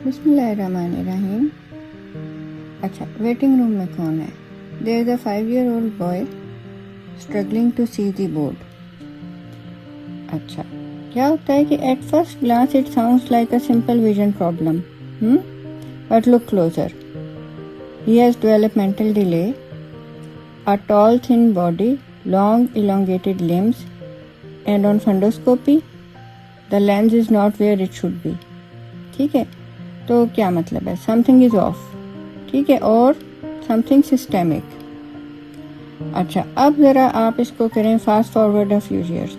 बिस्मिल्लाहिर्रहमानिर्रहीम। अच्छा, waiting room में कौन है? There is a 5-year-old boy struggling to see the board. अच्छा, क्या होता है कि at first glance it sounds like a simple vision problem, but look closer. He has developmental delay, a tall thin body, long elongated limbs, and on fundoscopy the lens is not where it should be। ठीक है, तो क्या मतलब है? Something is of, ठीक है, और something systemic. अच्छा, अब जरा आप इसको करें fast forward a few years.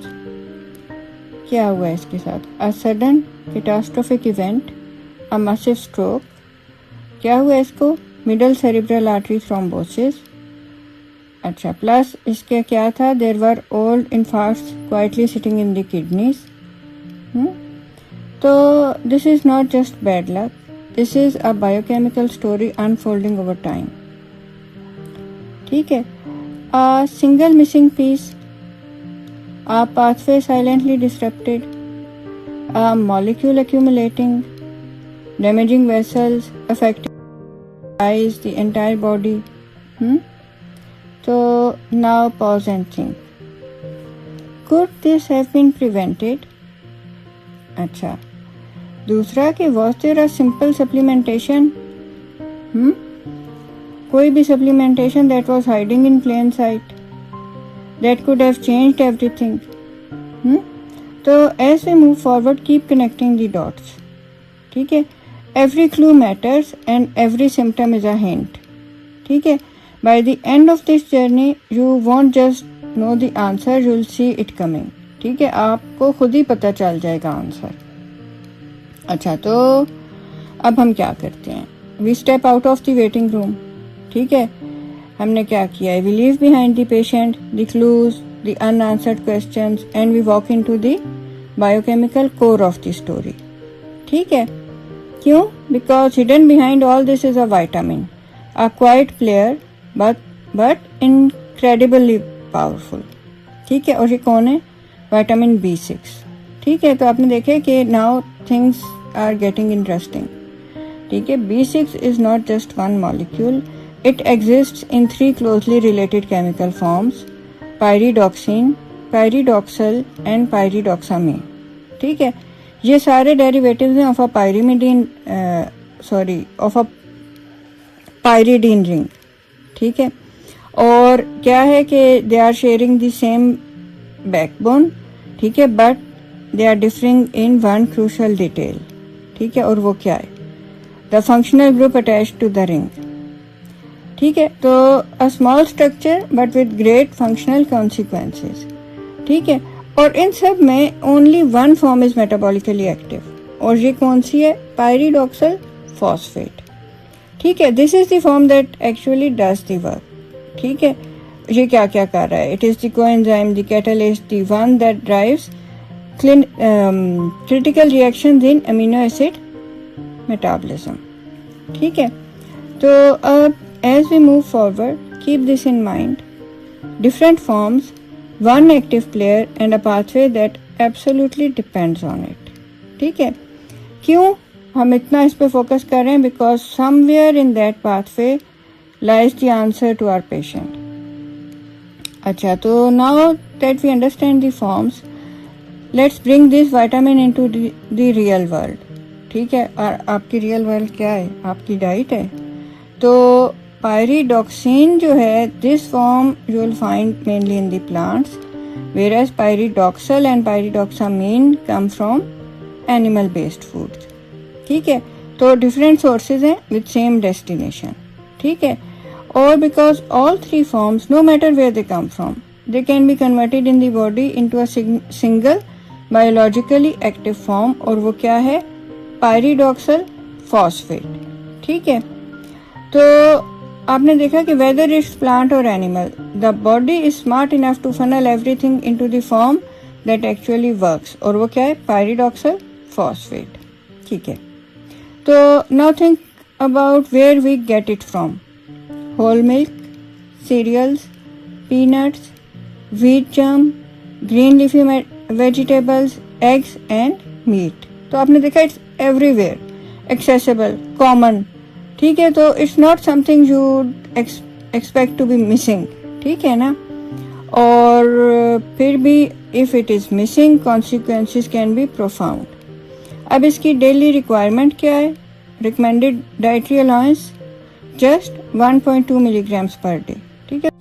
क्या हुआ इसके साथ? A sudden catastrophic event, a massive stroke. क्या हुआ इसको? Middle cerebral artery thrombosis. अच्छा, प्लस इसके क्या था? There were old infarcts quietly sitting in the kidneys. तो this is not just bad luck, this is a biochemical story unfolding over time. ठीक है, a single missing piece, a pathway silently disrupted, a molecule accumulating, damaging vessels, affecting eyes, the entire body. So now pause and think. Could this have been prevented? अच्छा, दूसरा कि was there a simple supplementation? कोई भी supplementation that was hiding in plain sight that could have changed everything. तो as we move forward, keep connecting the dots. ठीक है, every clue matters and every symptom is a hint. ठीक है, by the end of this journey you won't just know the answer, you'll see it coming. ठीक है, आपको खुद ही पता चल जाएगा आंसर। अच्छा, तो अब हम क्या करते हैं? We step out of the waiting room. ठीक है, हमने क्या किया है? We leave behind the patient, the clues, the unanswered questions, and we walk into the biochemical core of the story. ठीक है, क्यों? Because hidden behind all this is a vitamin, a quiet player but incredibly powerful. ठीक है, और ये कौन है? Vitamin B6। ठीक है, तो आपने देखे कि now things are getting interesting. ठीक है, B6 is not just one molecule, it exists in 3 closely related chemical forms, pyridoxine, pyridoxal and pyridoxamine. ठीक है, ये सारे डेरिवेटिव्स हैं ऑफ अ पायरिडीन रिंग। ठीक है, और क्या है कि they are sharing the same backbone. ठीक है, but they are differing in one crucial detail. ठीक है, और वो क्या है? The functional group attached to the ring. ठीक है, तो a small structure but with great functional consequences. ठीक है, और इन सब में only one form is metabolically active, और ये कौन सी है? Pyridoxal phosphate. ठीक है, this is the form that actually does the work. ठीक है, ये क्या क्या कर रहा है? It is the coenzyme, the catalyst, the one that drives critical reactions in amino acid metabolism. ठीक है, तो अब as we move forward, keep this in mind, different forms, one active player and a pathway that absolutely depends on it. ठीक है, क्यों हम इतना इस पे फोकस कर रहे हैं? Because somewhere in that pathway lies the answer to our patient. अच्छा, तो now that we understand the forms, let's bring this vitamin into the real world. ठीक है, और आपकी रियल वर्ल्ड क्या है? आपकी डाइट है। तो पायरिडॉक्सिन जो है, this form you will find mainly in the plants, whereas pyridoxal and pyridoxamine come from animal based foods। ठीक है, तो डिफरेंट सोर्सेज हैं विद सेम डेस्टिनेशन। ठीक है, और because all 3 forms, no matter where they come from, they can be converted in the body into a single biologically active form, और वो क्या है? Pyridoxal phosphate. ठीक है, तो आपने देखा कि वेदर इट्स प्लांट और animal, the body is smart enough to funnel everything into the form that actually works, और वो क्या है? Pyridoxal phosphate. ठीक है, तो now think about where we get it from. Whole milk, cereals, peanuts, wheat germ, green leafy vegetables, eggs and meat. तो आपने देखा इट्स एवरीवेयर, एक्सेसिबल, कॉमन, ठीक है, तो it's not something you expect to be missing, ठीक है ना। और फिर भी if it is missing consequences can be profound. अब इसकी डेली रिक्वायरमेंट क्या है? Recommended dietary allowance just 1.2 milligrams per day, ठीक है।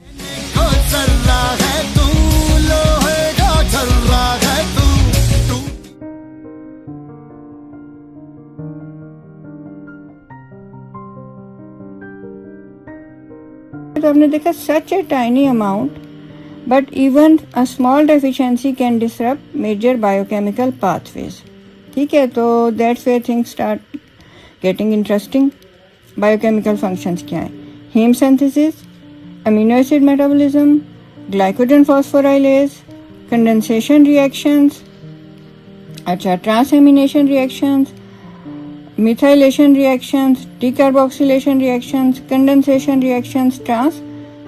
तो आपने देखा such a tiny amount, but even a small deficiency can disrupt major biochemical pathways, ठीक है। तो that's where things start getting interesting. Biochemical functions क्या है? Heme synthesis, amino acid metabolism, glycogen phosphorylase, condensation reactions, अच्छा, transamination reactions, methylation reactions, decarboxylation reactions, condensation reactions, trans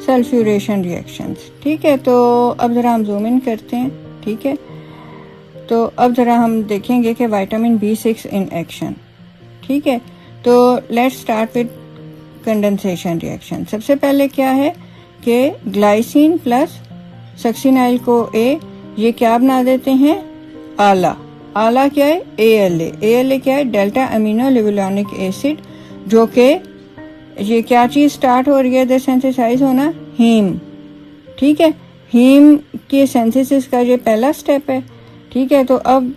सल्फ्यूरेशन reactions, ठीक है। तो अब ज़रा हम जूम इन करते हैं, ठीक है। तो अब ज़रा हम देखेंगे कि विटामिन B6 इन एक्शन, ठीक है। तो let's start with condensation reaction. सबसे पहले क्या है कि ग्लाइसिन प्लस सक्सिनाइल को ए, ये क्या बना देते हैं? आला। आला क्या है? ALA। ALA क्या है? डेल्टा अमीनो लिवुलानिक एसिड, जो कि ये क्या चीज स्टार्ट हो रही है इधर सिंथेसाइज होना? हीम, ठीक है। हीम के सिंथेसिस का ये पहला स्टेप है, ठीक है। तो अब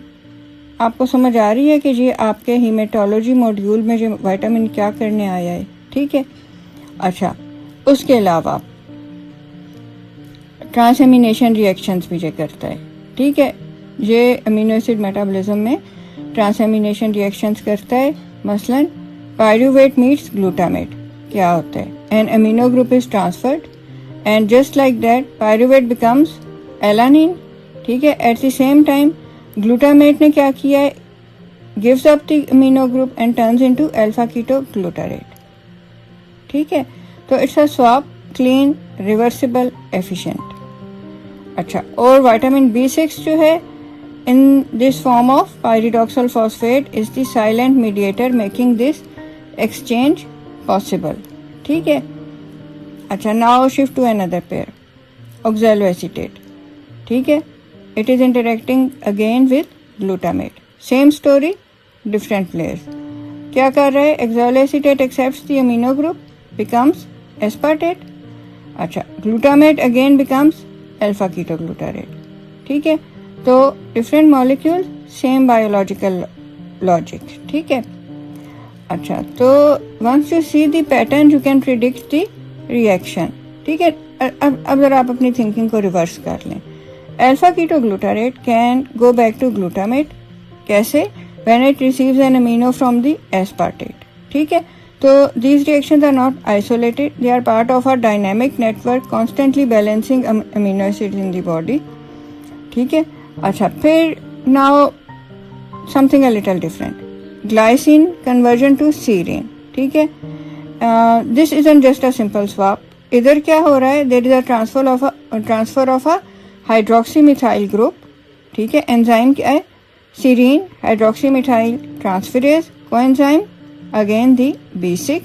आपको समझ आ रही है कि ये आपके हीमेटोलॉजी मॉड्यूल में ये विटामिन क्या करने आया है, ठीक है। अच्छा, उसके अलावा ट्रांसएमिनेशन रिएक्शंस भी ये करता है, ठीक है। ये अमीनो एसिड मेटाबॉलिज्म में ट्रांसएमिनेशन रिएक्शंस करता है। मसलन पायरूवेट मीट्स ग्लूटामेट, क्या होता है? An amino group is transferred and just like that pyruvate becomes alanine, ठीक है। At the same time glutamate ने क्या किया है? Gives up the amino group and turns into alpha ketoglutarate, ठीक है। तो it's a swap, clean, reversible, efficient. अच्छा, और विटामिन B6 जो है in this form of pyridoxal phosphate is the silent mediator making this exchange possible, ठीक है। अच्छा, now shift to another pair, oxaloacetate, ठीक है। It is interacting again with glutamate, same story, different players। क्या कर रहा है? oxaloacetate accepts the amino group, becomes aspartate। अच्छा, glutamate again becomes alpha ketoglutarate, ठीक है। तो different molecule, same biological logic, ठीक है। अच्छा, तो once you see the pattern you can predict the reaction, ठीक है। अब जरा आप अपनी थिंकिंग को रिवर्स कर लें। Alpha ketoglutarate can go back to glutamate, कैसे? When it receives an amino from the aspartate, ठीक है। तो these reactions are not isolated, they are part of a dynamic network constantly balancing amino acids in the body, ठीक है। अच्छा, फिर now something a little different, glycine conversion to serine, ठीक है। This isn't just a simple swap. इधर क्या हो रहा है? There is a transfer of a hydroxymethyl group, ठीक है। एंजाइम क्या है? Serine hydroxymethyl transferase coenzyme, again the B6,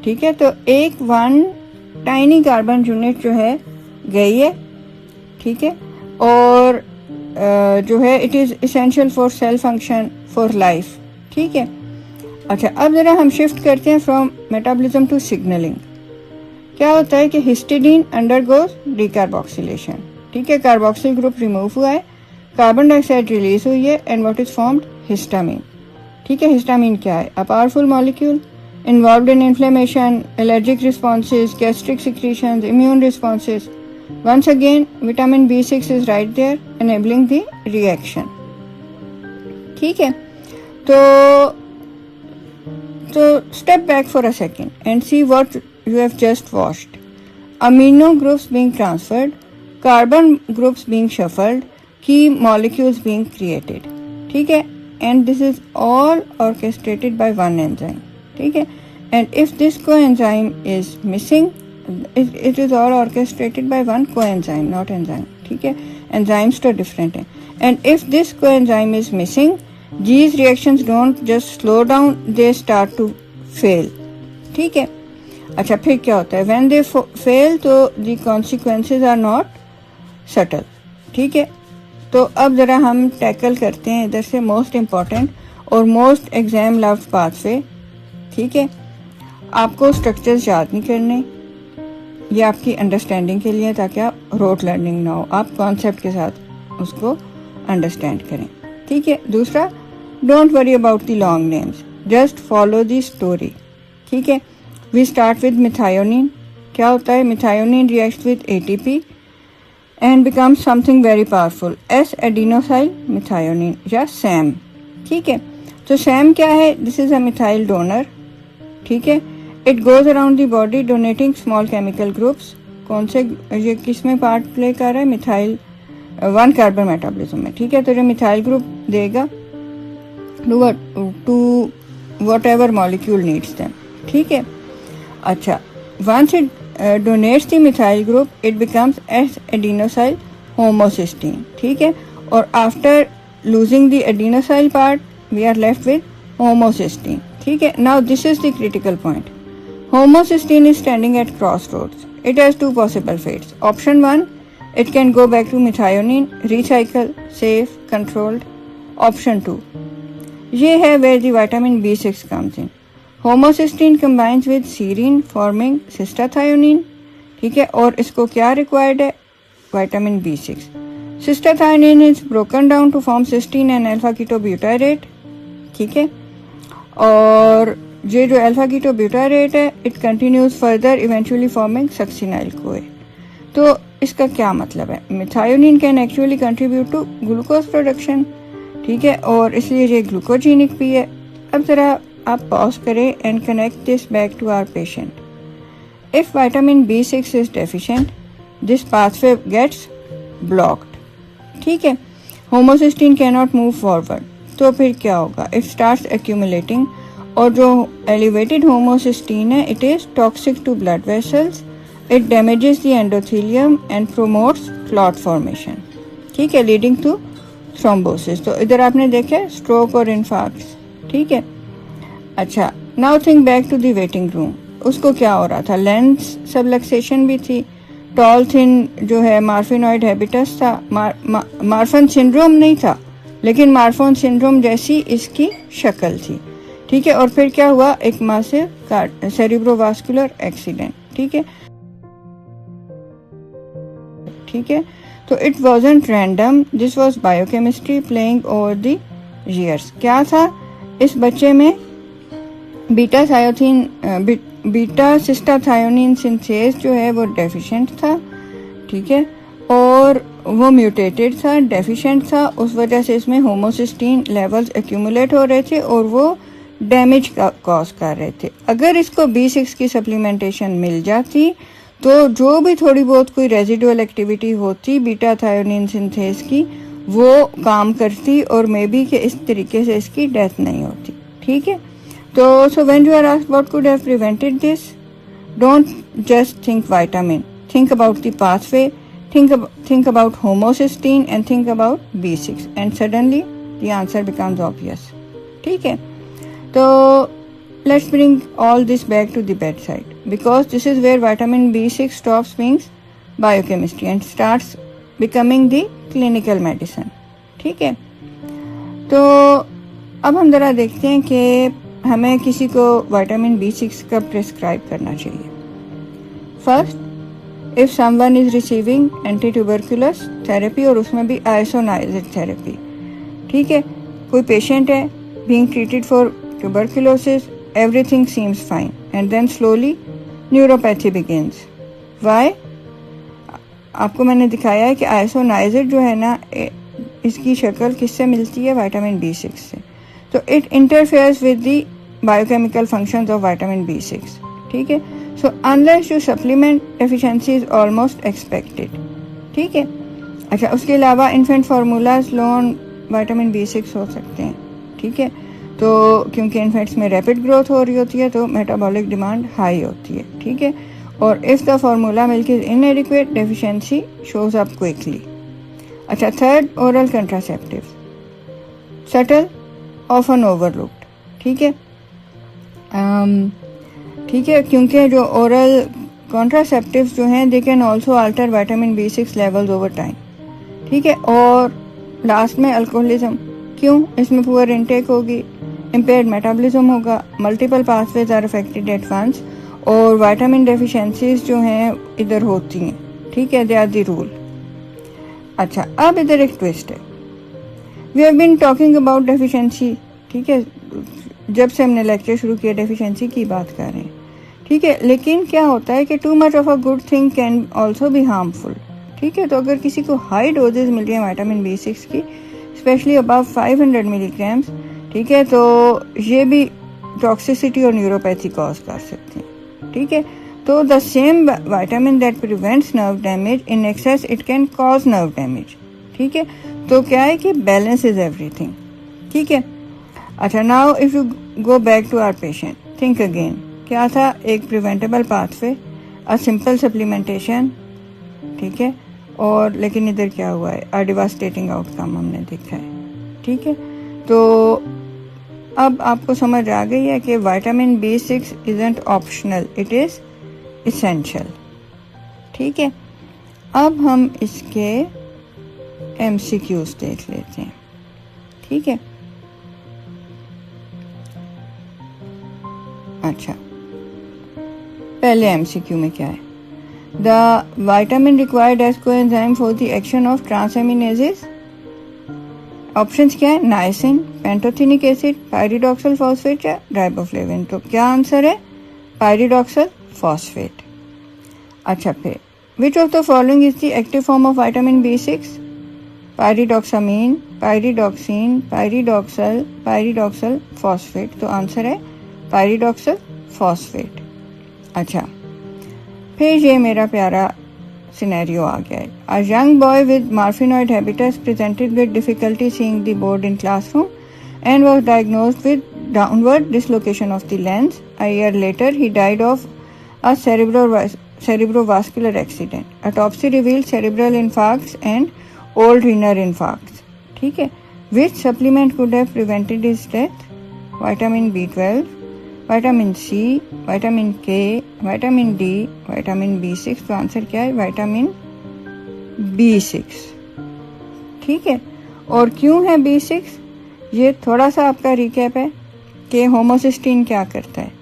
ठीक है। तो एक वन टाइनी कार्बन यूनिट जो है गई है, ठीक है। और जो है it is essential for sale function, for life, ठीक है। अच्छा, अब जरा हम शिफ्ट करते हैं फ्रॉम मेटाबॉलिज्म टू सिग्नलिंग। क्या होता है कि हिस्टिडीन अंडरगोज डीकार्बोक्सिलेशन, ठीक है। कार्बोक्सिल ग्रुप रिमूव हुआ है, कार्बन डाइऑक्साइड रिलीज हुई है, and what is formed? Histamine, ठीक है। हिस्टामिन क्या है? A powerful molecule involved in inflammation, allergic responses, gastric secretions, immune responses. Once again, vitamin B6 is right there, enabling the reaction, ठीक है। तो step back for a second and see what you have just watched. Amino groups being transferred, carbon groups being shuffled, key molecules being created, ठीक है। And this is all orchestrated by one enzyme, ठीक है। And if this coenzyme is missing, it is all orchestrated by one coenzyme, not enzyme, ठीक है। enzymes तो different है। and if this coenzyme is missing, These reactions don't just slow down, they start to fail. ठीक है. अच्छा, फिर क्या होता है? When they fail, तो the consequences are not subtle. ठीक है. तो अब ज़रा हम टैकल करते हैं इधर से मोस्ट इम्पॉर्टेंट और मोस्ट एग्जाम लव्ड पाथवे. ठीक है. आपको स्ट्रक्चर्स याद नहीं करने, ये आपकी अंडरस्टैंडिंग के लिए, ताकि आप रोट लर्निंग ना हो, आप कॉन्सेप्ट के साथ उसको अंडरस्टैंड करें. ठीक है. दूसरा, don't worry about the long names, just follow the story. ठीक है. We start with methionine. क्या होता है? Methionine reacts with ATP and becomes something very powerful, S adenosyl methionine या सैम. ठीक है. तो सैम क्या है? This is a methyl donor. ठीक है. It goes around the body donating small chemical groups. कौन से, ये किस में पार्ट प्ले कर रहा है? मिथाइल 1 कार्बन मेटाबॉलिज्म में. ठीक है. तो जो मिथाइल ग्रुप देगा to whatever molecule needs them. ठीक है. अच्छा, once it donates the methyl group, it becomes S adenosyl homocysteine. ठीक है. और after losing the adenosyl part, we are left with homocysteine. ठीक है. Now this is the critical point. Homocysteine is standing at crossroads. It has two possible fates. Option 1, it can go back to methionine, recycle, safe, controlled. Option 2, ये है where the vitamin B6 comes in. Homocysteine combines with serine forming cystathionine. ठीक है. और इसको क्या required है? Vitamin B6. Cystathionine is broken down to form cysteine and alpha ketobutyrate. ठीक है. और ये जो अल्फा कीटोब्यूटारेट है, it continues further eventually forming succinyl CoA. तो इसका क्या मतलब है? Methionine can actually contribute to glucose production. ठीक है. और इसलिए ये ग्लूकोजीनिक भी है. अब ज़रा आप पॉज करें and connect this back to our patient. If vitamin B6 is deficient, this pathway gets blocked. ठीक है. Homocysteine can not move forward. तो फिर क्या होगा? It starts accumulating. और जो एलिवेटेड होमोसिस्टीन है, it is toxic to blood vessels, it damages the endothelium and promotes clot formation. ठीक है. Leading to thrombosis. तो इधर आपने देखा स्ट्रोक और इन्फार्क्ट्स. ठीक है. अच्छा, now think back to the waiting room. उसको क्या हो रहा था? लेंस सबलक्सेशन भी थी. टॉल थिन जो है मार्फिनॉइड हैबिटस था. मार्फन सिंड्रोम नहीं था, लेकिन मार्फन सिंड्रोम जैसी इसकी शक्ल थी. ठीक है. और फिर क्या हुआ? एक मासिव सेरिब्रोवास्कुलर एक्सीडेंट. ठीक है. ठीक है. तो it wasn't random, this was biochemistry playing over the years. क्या था? इस बच्चे में बीटा सिस्टाथायोनिन सिंथेज जो है वो डेफिशिएंट था. ठीक है. और वो म्यूटेटेड था, डेफिशिएंट था. उस वजह से इसमें होमोसिस्टीन लेवल्स एक्यूमुलेट हो रहे थे और वो डैमेज का कॉज कर रहे थे. अगर इसको B6 की सप्लीमेंटेशन मिल जाती, तो जो भी थोड़ी बहुत कोई रेजिडुअल एक्टिविटी होती बीटा थायोनिन सिंथेज की, वो काम करती और मे बी कि इस तरीके से इसकी डेथ नहीं होती. ठीक है. तो so when you are asked what could have prevented this, don't just think vitamin, think about the pathway, think about homocysteine and think about B6 and suddenly the answer becomes obvious. ठीक है. तो let's bring all this back to the bedside, because this is where vitamin B6 stops being biochemistry and starts becoming the clinical medicine. ठीक है. तो अब हम ज़रा देखते हैं कि हमें किसी को विटामिन B6 कब प्रिस्क्राइब करना चाहिए. First, if someone is receiving anti-tuberculous therapy और उसमें भी isoniazid therapy. ठीक है. कोई पेशेंट है being treated for tuberculosis, everything seems fine and then slowly neuropathy begins. Why? आपको मैंने दिखाया है कि isoniazid जो है ना, इसकी शक्ल किससे मिलती है? विटामिन B6 से. तो it interferes with the biochemical functions of vitamin B6. ठीक है. So unless you supplement, deficiency is almost expected. ठीक है. अच्छा, उसके अलावा infant formulas low on vitamin B6 हो सकते हैं. ठीक है. तो क्योंकि इन्फेंट्स में रैपिड ग्रोथ हो रही होती है, तो मेटाबॉलिक डिमांड हाई होती है. ठीक है. और if the formula milk is inadequate, deficiency shows up quickly. अच्छा, third, oral contraceptive. Subtle often overlooked, ठीक है। ठीक है, क्योंकि जो ओरल कॉन्ट्रासेप्टिव्स जो हैं they can also alter vitamin B6 levels over time, ठीक है। और लास्ट में अल्कोहलिज्म, क्यों? इसमें पुअर इनटेक होगी, इम्पेयर्ड मेटाबॉलिज्म होगा, multiple pathways are affected at once, और विटामिन डेफिशिएंसीज जो हैं इधर होती हैं, ठीक है। They are the rule. अच्छा, अब इधर एक ट्विस्ट है। We have been talking about deficiency, ठीक है, जब से हमने लेक्चर शुरू किया डेफिशिएंसी की बात कर रहे हैं, ठीक है। लेकिन क्या होता है कि too much of a good thing can also be harmful, ठीक है। तो अगर किसी को हाई डोजेज मिल रही है विटामिन B6 की, स्पेशली अबव 500 मिलीग्राम्स, ठीक है, तो ये भी टॉक्सिसिटी और न्यूरोपैथी कॉज कर सकते हैं, ठीक है। तो the same vitamin that prevents nerve damage in excess it can cause nerve damage, ठीक है। तो क्या है कि बैलेंस इज एवरीथिंग, ठीक है। अच्छा, now if you go back to our patient, think again, क्या था? एक preventable pathway, a simple supplementation, ठीक है। और लेकिन इधर क्या हुआ है? अ डिवास्टेटिंग आउटकम हमने देखा है, ठीक है। तो अब आपको समझ आ गई है कि vitamin B6 isn't optional, it is essential, ठीक है। अब हम इसके MCQs देख लेते हैं, ठीक है। अच्छा, पहले MCQ में क्या है? The vitamin required as coenzyme for the action of transaminases. Options क्या है? Niacin, pantothenic acid, pyridoxal phosphate या राइबोफ्लेविन। तो क्या आंसर है? Pyridoxal phosphate. अच्छा, फिर which of the following is the active form of vitamin B6? Pyridoxamine, pyridoxine, pyridoxal phosphate. तो answer है पायरिडॉक्सल फॉस्फेट। अच्छा, फिर ये मेरा प्यारा सिनेरियो आ गया है। A young boy with marfanoid habitus presented with difficulty seeing the board in classroom and was diagnosed with downward dislocation of the lens. A year later, he died of a cerebrovascular accident. Autopsy revealed cerebral infarcts and old renal infarcts. ठीक है, which supplement could have prevented his death? Vitamin B12, vitamin C, vitamin K, vitamin D, vitamin B6. तो answer क्या है? Vitamin B6, ठीक है। और क्यों है B6? ये थोड़ा सा आपका रिकैप है कि होमोसिस्टीन क्या करता है।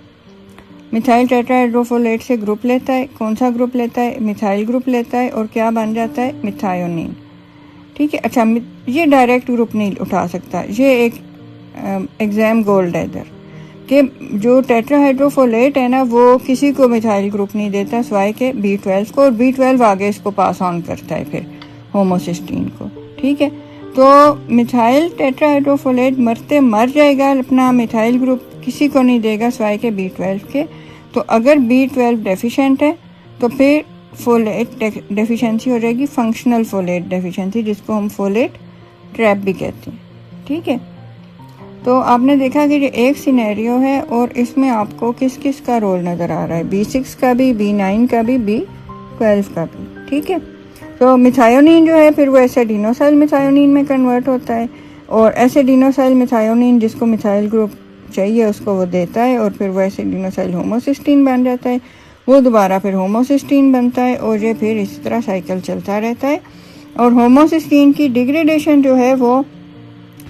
मिथाइल टेट्राहाइड्रोफोलेट से ग्रुप लेता है। कौन सा ग्रुप लेता है? मिथाइल ग्रुप लेता है, और क्या बन जाता है? मिथायोनिन, ठीक है। अच्छा, ये डायरेक्ट ग्रुप नहीं उठा सकता, ये एक एग्जाम गोल्ड है इधर कि जो टेट्राहाइड्रोफोलेट है ना, वो किसी को मिथाइल ग्रुप नहीं देता सिवाय के B12 को, और B12 आगे इसको पास ऑन करता है फिर होमोसिस्टीन को, ठीक है। तो मिथाइल टेट्राहाइड्रोफोलेट मरते मर जाएगा, अपना मिथाइल ग्रुप किसी को नहीं देगा सिवाय के B12 के। तो अगर B12 डेफिशिएंट है तो फिर फोलेट डेफिशिएंसी हो जाएगी, फंक्शनल फोलेट डेफिशिएंसी, जिसको हम फोलेट ट्रैप भी कहते हैं, ठीक है। तो आपने देखा कि ये एक सिनेरियो है और इसमें आपको किस किस का रोल नज़र आ रहा है? B6 का भी, B9 का भी, B12 का भी, ठीक है। तो मिथायोनिन जो है फिर वो एसिडिनोसाइल मिथायोनिन में कन्वर्ट होता है, और एसिडिनोसाइल मिथायोनिन जिसको मिथाइल ग्रुप चाहिए उसको वो देता है, और फिर वो एसिडिनोसाइल होमोसिस्टीन बन जाता है, वो दोबारा फिर होमोसिस्टीन बनता है, और ये फिर इस तरह साइकिल चलता रहता है। और होमोसिस्टीन की डिग्रेडेशन जो है वो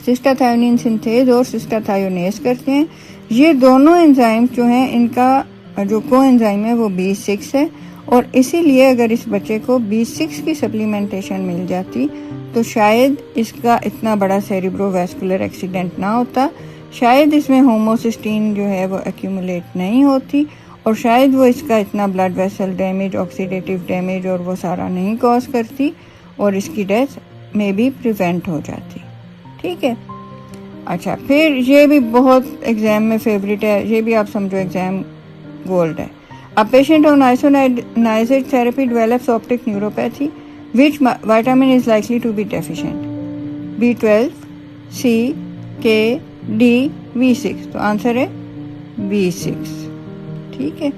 सिस्टाथायोनिन सिंथेज और सिस्टाथायोनेज करते हैं। ये दोनों एंजाइम जो हैं, इनका जो को एंजाइम है वो B6 है, और इसीलिए अगर इस बच्चे को B6 की सप्लीमेंटेशन मिल जाती तो शायद इसका इतना बड़ा सेरिब्रोवैस्कुलर एक्सीडेंट ना होता, शायद इसमें होमोसिस्टीन जो है वो एक्यूमुलेट नहीं होती, और शायद वो इसका इतना blood vessel damage, oxidative damage और वो सारा नहीं कॉज करती, और इसकी डेथ में भी प्रिवेंट हो जाती, ठीक है। अच्छा, फिर ये भी बहुत एग्जाम में फेवरेट है, ये भी आप समझो एग्जाम गोल्ड है। A patient on isoniazid therapy develops optic neuropathy. Which vitamin is likely to be deficient? B12, C, K, D, B6. तो आंसर है B6, ठीक है।